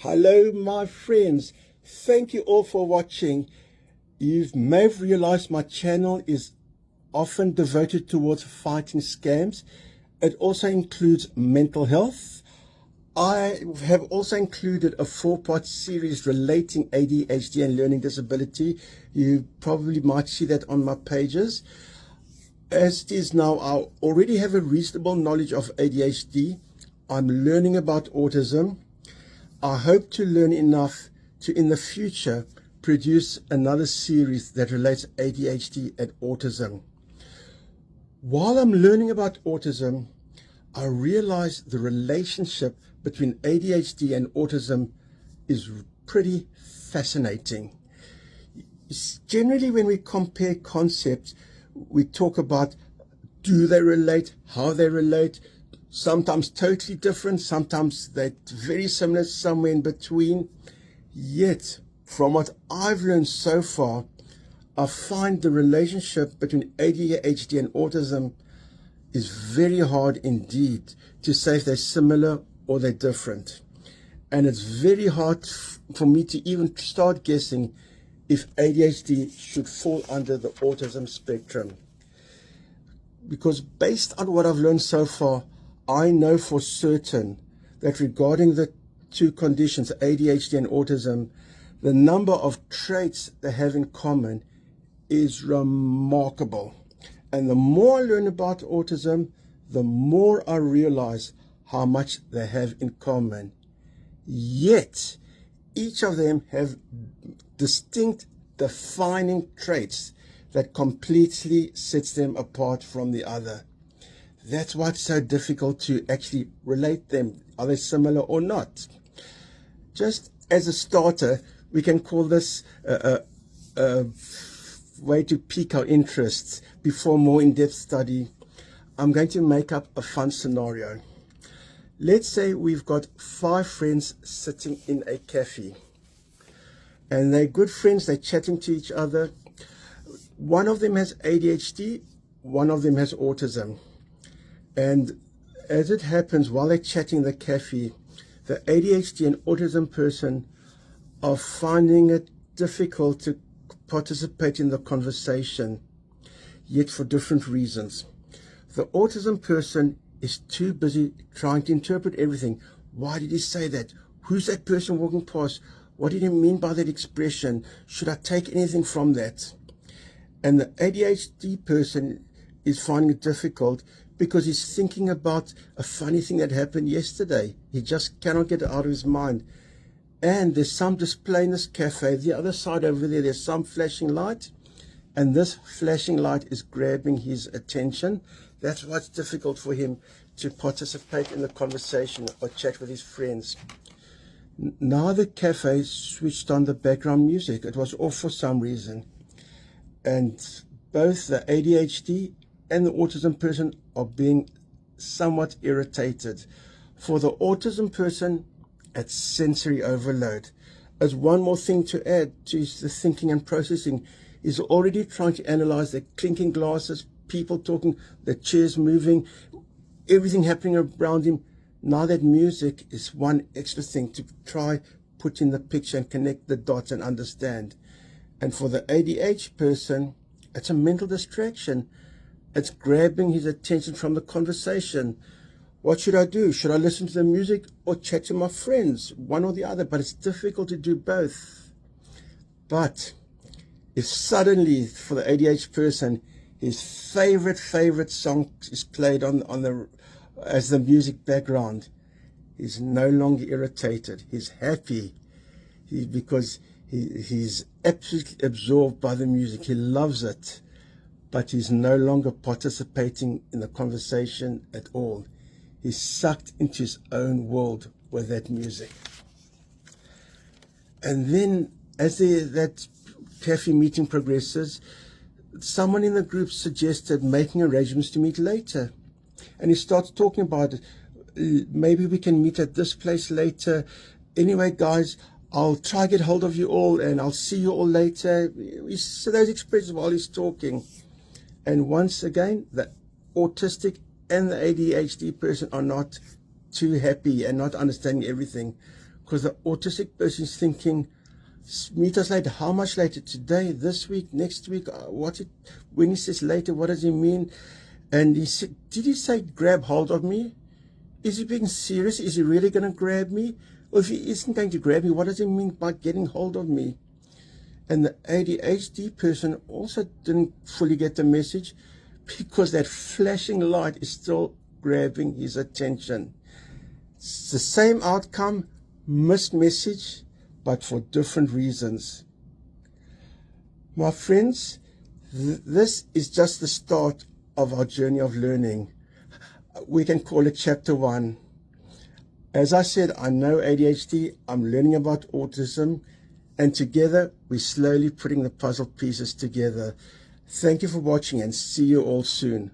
Hello, my friends. Thank you all for watching. You may have realized my channel is often devoted towards fighting scams. It also includes mental health. I have also included a 4-part series relating ADHD and learning disability. You probably might see that on my pages. As it is now, I already have a reasonable knowledge of ADHD. I'm learning about autism. I hope to learn enough to, in the future, produce another series that relates ADHD and autism. While I'm learning about autism, I realize the relationship between ADHD and autism is pretty fascinating. Generally, when we compare concepts, we talk about do they relate, how they relate, sometimes totally different, sometimes they're very similar, somewhere in between. Yet, from what I've learned so far, I find the relationship between ADHD and autism is very hard indeed to say if they're similar or they're different. And it's very hard for me to even start guessing if ADHD should fall under the autism spectrum. Because based on what I've learned so far, I know for certain that regarding the two conditions, ADHD and autism, the number of traits they have in common is remarkable. And the more I learn about autism, the more I realize how much they have in common. Yet, each of them have distinct defining traits that completely sets them apart from the other. That's why it's so difficult to actually relate them. Are they similar or not? Just as a starter, we can call this a way to pique our interests. Before more in-depth study, I'm going to make up a fun scenario. Let's say we've got 5 friends sitting in a cafe. And they're good friends, they're chatting to each other. One of them has ADHD, one of them has autism. And as it happens, while they're chatting in the cafe, the ADHD and autism person are finding it difficult to participate in the conversation, yet for different reasons. The autism person is too busy trying to interpret everything. Why did he say that? Who's that person walking past? What did he mean by that expression? Should I take anything from that? And the ADHD person is finding it difficult because he's thinking about a funny thing that happened yesterday. He just cannot get it out of his mind. And there's some display in this cafe. The other side over there, there's some flashing light. And this flashing light is grabbing his attention. That's why it's difficult for him to participate in the conversation or chat with his friends. Now the cafe switched on the background music. It was off for some reason. And both the ADHD and the autism person are being somewhat irritated. For the autism person, it's sensory overload. As one more thing to add to the thinking and processing, is already trying to analyze the clinking glasses, people talking, the chairs moving, everything happening around him. Now that music is one extra thing to try put in the picture and connect the dots and understand. And for the ADHD person, it's a mental distraction. It's grabbing his attention from the conversation. What should I do? Should I listen to the music or chat to my friends? One or the other, but it's difficult to do both. But if suddenly, for the ADHD person, his favorite song is played as the music background, he's no longer irritated. He's happy because he's absolutely absorbed by the music. He loves it, but he's no longer participating in the conversation at all. He's sucked into his own world with that music. And then as that cafe meeting progresses, someone in the group suggested making arrangements to meet later. And he starts talking about it. Maybe we can meet at this place later. Anyway, guys, I'll try to get hold of you all and I'll see you all later. So those expressions while he's talking. And once again, the autistic and the ADHD person are not too happy and not understanding everything, because the autistic person is thinking, meet us later. How much later? Today, this week, next week? When he says later, what does he mean? And he said, did he say grab hold of me? Is he being serious? Is he really going to grab me? Or if he isn't going to grab me, what does he mean by getting hold of me? And the ADHD person also didn't fully get the message, because that flashing light is still grabbing his attention. It's the same outcome, missed message, but for different reasons. My friends, this is just the start of our journey of learning. We can call it chapter 1. As I said, I know ADHD, I'm learning about autism, and together we're slowly putting the puzzle pieces together. Thank you for watching, and see you all soon.